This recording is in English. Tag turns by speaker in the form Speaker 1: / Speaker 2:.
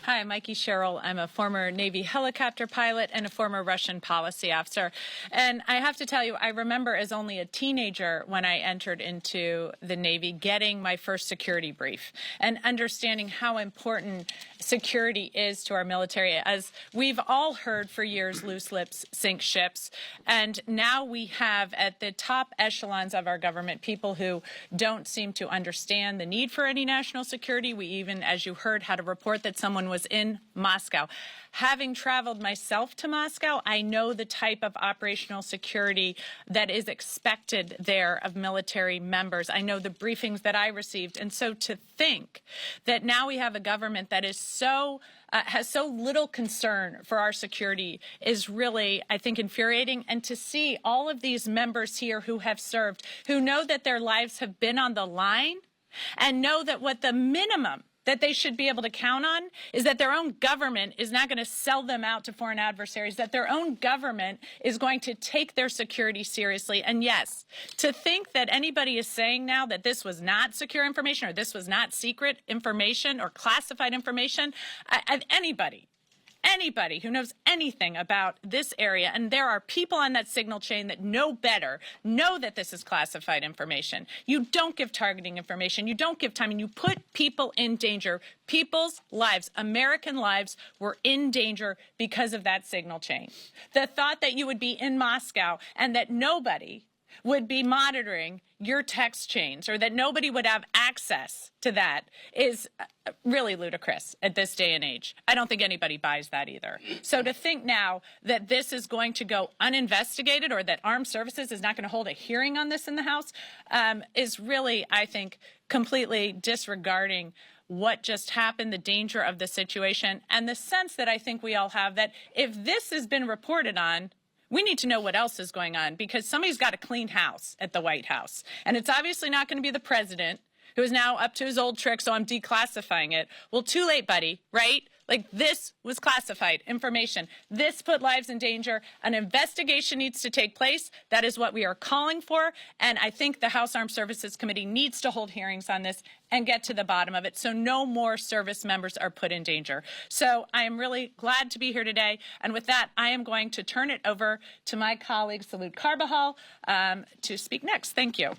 Speaker 1: Hi, I'm Mikie Sherrill. I'm a former Navy helicopter pilot and a former Russian policy officer. And I have to tell you, I remember as only a teenager when I entered into the Navy getting my first security brief and understanding how important security is to our military. As we've all heard for years, loose lips sink ships. And now we have at the top echelons of our government people who don't seem to understand the need for any national security. We even, as you heard, had a report that someone was in Moscow. Having traveled myself to Moscow, I know the type of operational security that is expected there of military members. I know the briefings that I received. And so to think that now we have a government that is has so little concern for our security is really, I think, infuriating. And to see all of these members here who have served, who know that their lives have been on the line and know that what the minimum that they should be able to count on is that their own government is not going to sell them out to foreign adversaries, that their own government is going to take their security seriously. And yes, to think that anybody is saying now that this was not secure information or this was not secret information or classified information, anybody who knows anything about this area, and there are people on that signal chain that know better, know that this is classified information. You don't give targeting information. You don't give timing. You put people in danger. People's lives, American lives, were in danger because of that signal chain. The thought that you would be in Moscow and that nobody would be monitoring your text chains or that nobody would have access to that is really ludicrous at this day and age. I don't think anybody buys that either. So to think now that this is going to go uninvestigated or that Armed Services is not going to hold a hearing on this in the House is really, I think, completely disregarding what just happened, the danger of the situation, and the sense that I think we all have that if this has been reported on, we need to know what else is going on because somebody's got to clean house at the White House. And it's obviously not going to be the president who is now up to his old trick, so I'm declassifying it. Well, too late, buddy, right? Like, this was classified information. This put lives in danger. An investigation needs to take place. That is what we are calling for. And I think the House Armed Services Committee needs to hold hearings on this and get to the bottom of it so no more service members are put in danger. So I am really glad to be here today. And with that, I am going to turn it over to my colleague, Salud Carbajal, to speak next. Thank you.